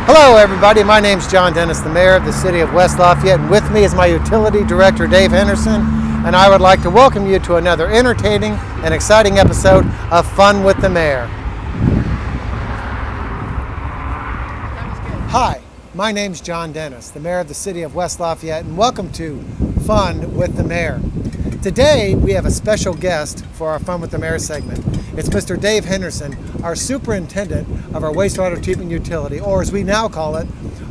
Hello everybody, my name's John Dennis, the Mayor of the City of West Lafayette, and with me is my Utility Director, Dave Henderson, and I would like to welcome you to another entertaining and exciting episode of Fun with the Mayor. Hi, my name's John Dennis, the Mayor of the City of West Lafayette, and welcome to Fun with the Mayor. Today we have a special guest for our Fun with the Mayor segment. It's Mr. Dave Henderson, our superintendent of our wastewater treatment utility, or as we now call it,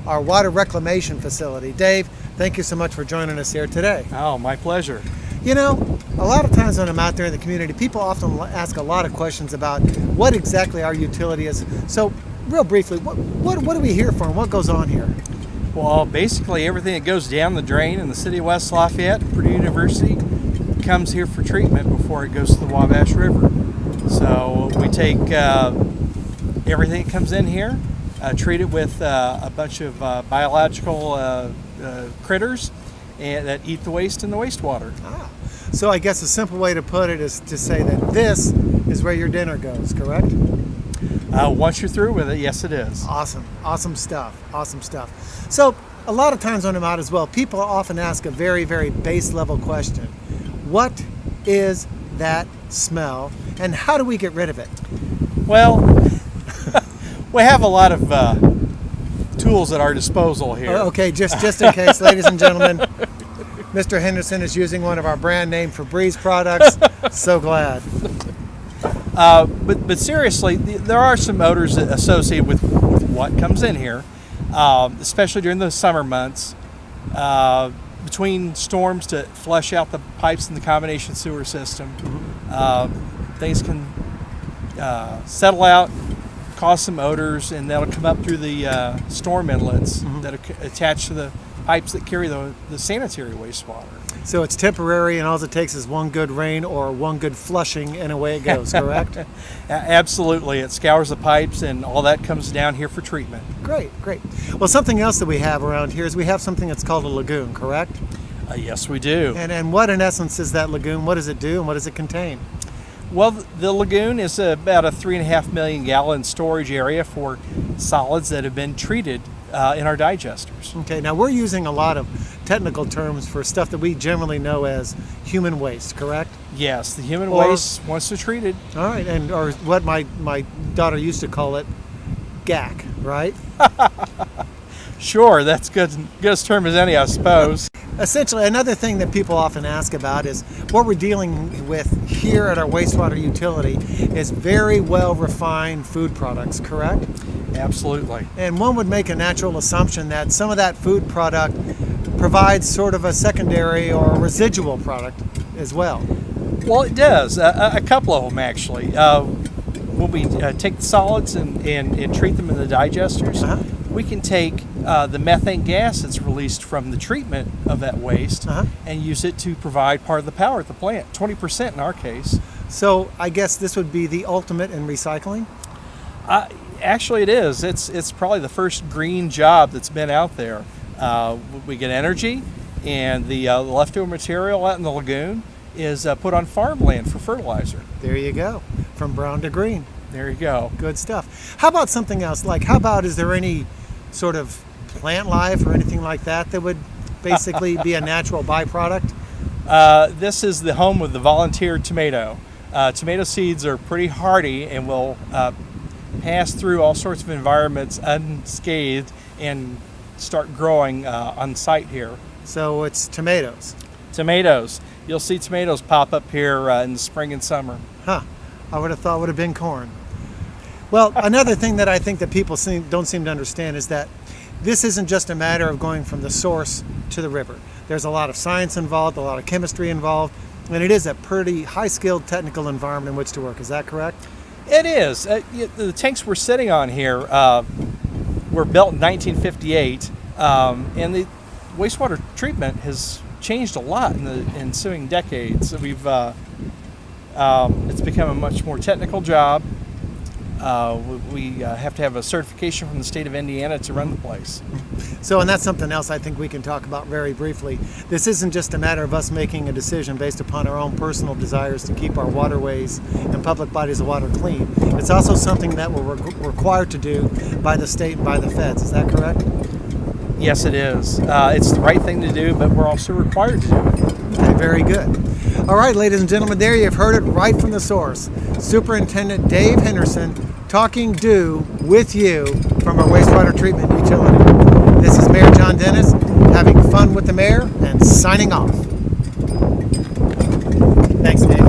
our water reclamation facility. Dave, thank you so much for joining us here today. Oh, my pleasure. You know, a lot of times when I'm out there in the community, people often ask a lot of questions about what exactly our utility is. So, real briefly, what are we here for and what goes on here? Well, basically everything that goes down the drain in the city of West Lafayette, Purdue University, comes here for treatment before it goes to the Wabash River. So we take everything that comes in here, treat it with a bunch of biological critters that eat the waste in the wastewater. So I guess a simple way to put it is to say that this is where your dinner goes, correct? Once you're through with it, yes it is. Awesome stuff. So a lot of times when I'm out as well, people often ask a very, very base level question. What is that smell and how do we get rid of it? Well, we have a lot of tools at our disposal here. Okay, just in case, ladies and gentlemen, Mr. Henderson is using one of our brand name Febreze products. So glad. But seriously, there are some odors associated with what comes in here, especially during the summer months. Between storms to flush out the pipes in the combination sewer system, things can settle out, cause some odors, and that'll come up through the storm inlets that are attached to the pipes that carry the sanitary wastewater. So it's temporary, and all it takes is one good rain or one good flushing, and away it goes, correct? Absolutely. It scours the pipes, and all that comes down here for treatment. Great. Well, something else that we have around here is we have something that's called a lagoon, correct? Yes, we do. And what, in essence, is that lagoon? What does it do, and what does it contain? Well, the lagoon is about a 3.5 million gallon storage area for solids that have been treated in our digesters. Okay, now we're using a lot of technical terms for stuff that we generally know as human waste, correct? Yes, the human waste, once they're treated. All right, or what my daughter used to call it, GAC, right? Sure, that's good as term as any, I suppose. Essentially, another thing that people often ask about is what we're dealing with here at our wastewater utility is very well refined food products, correct? Absolutely. And one would make a natural assumption that some of that food product provides sort of a secondary or residual product as well. Well, it does. A couple of them, actually. When we take the solids and treat them in the digesters, we can take the methane gas that's released from the treatment of that waste and use it to provide part of the power at the plant, 20% in our case. So I guess this would be the ultimate in recycling? Actually, it is. It's probably the first green job that's been out there. We get energy, and the leftover material out in the lagoon is put on farmland for fertilizer. There you go. From brown to green. There you go. Good stuff. How about something else? Like, how about, is there any sort of plant life or anything like that that would basically be a natural byproduct? This is the home of the volunteer tomato. Tomato seeds are pretty hardy and will pass through all sorts of environments unscathed and start growing on site here. So it's tomatoes. Tomatoes. You'll see tomatoes pop up here in the spring and summer. I would have thought would have been corn. Well, another thing that I think that people don't seem to understand is that this isn't just a matter of going from the source to the river. There's a lot of science involved, a lot of chemistry involved, and it is a pretty high-skilled technical environment in which to work. Is that correct? It is. The tanks we're sitting on here were built in 1958, and the wastewater treatment has changed a lot in the ensuing decades. We've it's become a much more technical job. We have to have a certification from the state of Indiana to run the place. So, and that's something else I think we can talk about very briefly. This isn't just a matter of us making a decision based upon our own personal desires to keep our waterways and public bodies of water clean. It's also something that we're required to do by the state and by the feds. Is that correct? Yes, it is. It's the right thing to do, but we're also required to do it. Okay, very good. All right, ladies and gentlemen, there you've heard it right from the source. Superintendent Dave Henderson talking due with you from our wastewater treatment utility. This is Mayor John Dennis having fun with the mayor and signing off. Thanks, Dave.